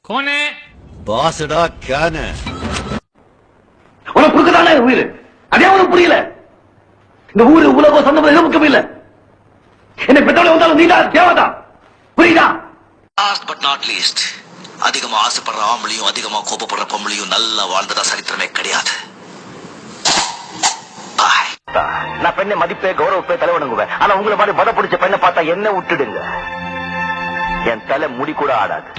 கோனே பாசடா கேன உனக்கு கொடுக்கதானே உயிர். அதே உனக்கு புரியல. இந்த ஊரு உலகம் சொந்தம் எதுவும் முக்கியம் இல்ல. என்ன பெற்றோட வந்தாலும் நீதான் தேவைதான். புரியுதா? லாஸ்ட் பட் நாட் லீஸ்ட், அதிகமா ஆசைப்படுற ஆம்பளையும் அதிகமா கோபப்படுற பொம்பளையும் நல்லா வாழ்ந்ததா சரித்திரமே கிடையாது. நான் பெண்ணை மதிப்பே கௌரவப்பே தலை வணங்குவேன். ஆனா உங்களை மாதிரி பத பிடிச்ச பெண்ணை பார்த்தா என்ன விட்டுடுங்க, என் தலை முடி கூட ஆடாது.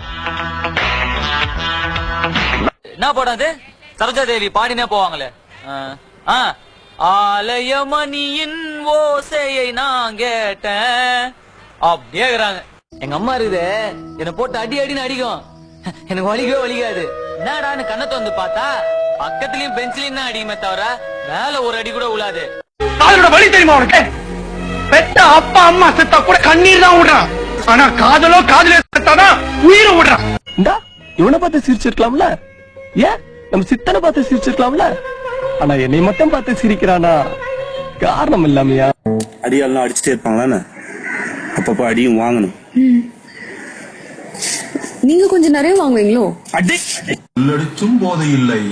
என்ன படம் அது? சரோஜா தேவி பாடினே போவாங்களே. ஆலயமணியின் ஓசையை நான் கேட்டேன் அப்படியேறாங்க. எங்க அம்மா இருக்குது என்ன போட்டு அடி அடின்னு அடிக்கும். எனக்கு வலிக்கவே வலிக்காது. என்னடான்னு கண்ணத்தை வந்து பார்த்தா பக்கத்துலயும் பெஞ்சிலையும் தான் அடிக்குமே தவிர மேல ஒரு அடி கூட விழாது. அதோட வழி தெரியுமா உனக்கு? பெத்த அப்பா அம்மா செத்தா கூட கண்ணீர் தான் விடுறான். ஆனா காதலோ காதலே செத்தாதான் உயிரை விடுறான். இவனை பார்த்து சிரிச்சிருக்கலாம்ல, ஏன் நம்ம சித்தனை பார்த்து சிரிச்சிருக்கலாம்ல. ஆனா என்னை மட்டும் பார்த்து சிரிக்கிறானா காரணம் இல்லாமையா? அடியெல்லாம் அடிச்சுட்டே இருப்பாங்களா? அப்பப்ப அடியும் வாங்கணும். நீங்க கொஞ்சம் நிறைய வாங்குவீங்களோ? அடிச்சும் போதை இல்லை,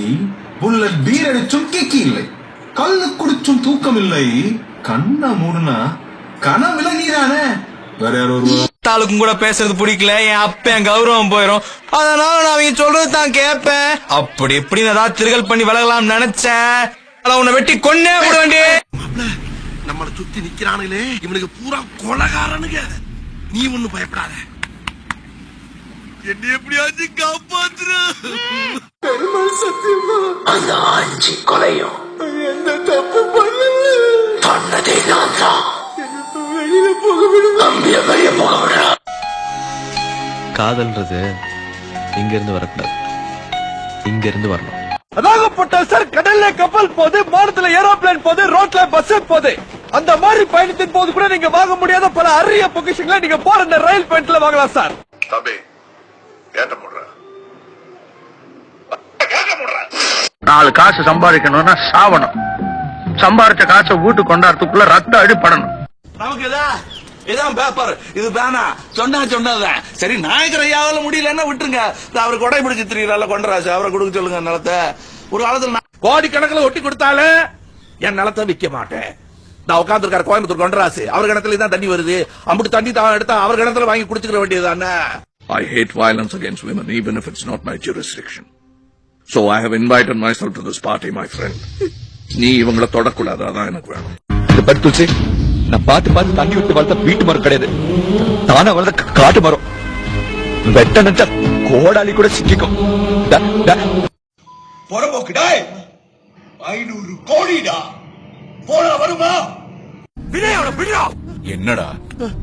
புல்லட் பீர் அடிச்சும் கிக்கி இல்லை, கல்லு குடிச்சும் தூக்கம் இல்லை, கண்ண மூடுனா கன விலகிதானே. வேற யாரும் தாளுக்கும் கூட பேசுறது பிடிக்கல, என் அப்ப என் கௌரவம் போயிரும். அதனால நான் அவங்க சொல்றது தான் கேட்பேன். அப்படி எப்படி ஏதாவது திருகல் பண்ணி விலகலாம் நினைச்சேன். உன்னை வெட்டி கொன்னே விட வேண்டிய. நம்மளை சுத்தி நிக்கிறானுங்களே இவனுக்கு பூரா கொலகாரனுங்க. நீ ஒண்ணு பயப்படாத, என்ன எப்படியாச்சும் காப்பாத்துற. அந்த 5 கொலையும் எந்த தப்பு பண்ணதே நான் தான். வெளியில போக விடுறா. காதல்ன்றது இங்க இருந்து வரக்கூடாது, இங்க இருந்து வரணும். அதாகப்பட்ட சார், கடல்ல கப்பல் போது, மானத்துல ஏரோப்ளேன் போது, ரோட்ல பஸ் போது. அந்த மாதிரி பயணத்தின் போது கூட நீங்க வாங்க முடியாத பல அரிய பொக்கிஷங்களை நீங்க போற இந்த ரயில் பயணத்துல வாங்கலாம் சார். தம்பி கேட்ட போடுற 4 காசு சம்பாதிக்கணும்னா சாவணும். சம்பாதிச்ச காசை வீட்டுக்கு கொண்டாடுறதுக்குள்ள ரத்த அடிப்படணும். நமக்கு இதான் பேப்பர், இது பேனா சொன்னதான் சரி. நாயக்கர் ஐயாவால முடியலன்னா விட்டுருங்க. அவருக்கு கொடை பிடிச்சு திரியிறால கொண்டராசு, அவரை கொடுக்க சொல்லுங்க நிலத்தை. ஒரு காலத்துல கோடிக்கணக்கில் ஒட்டி கொடுத்தாலும் என் நிலத்தை விற்க மாட்டேன். நான் உட்காந்துருக்காரு கோயம்புத்தூர் கொண்டராசு, அவர் கிணத்துல தான் தண்ணி வருது. அம்புட்டு தண்ணி தான் எடுத்தா அவர் கிணத்துல வாங்கி குடிச்சுக்க வேண்டியதுதானே. I hate violence against women, even if it's not my jurisdiction. So I have invited myself to this party, my friend. நீ இவங்களை தொடக்கூடாது, அதான் எனக்கு வேணும். இந்த படுத்துச்சு நான் பார்த்து தண்ணி விட்டு வளர்த்த வீட்டு மரம் கிடையாது, தானே வளர்ந்த காட்டு மரம். வெட்ட நினைச்சா கோடாலி கூட சிக்கிக்கும். புறம்போக்குடா 500 கோடிடா போனா வருமா? என்னடா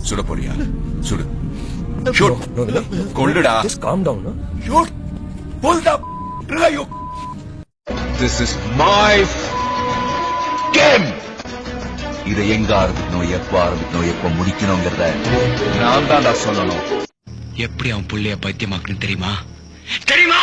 சுட போறியா? சுடு, கொள்ளுடா. This is my game. இதை எங்க ஆரம்பிக்கணும், எப்ப ஆரம்பிக்கணும், எப்ப முடிக்கணும்ங்கிறத நான் தான் சொல்லணும். எப்படி அவன் புள்ளைய பைத்தியமாக்கணும் தெரியுமா? தெரியுமா?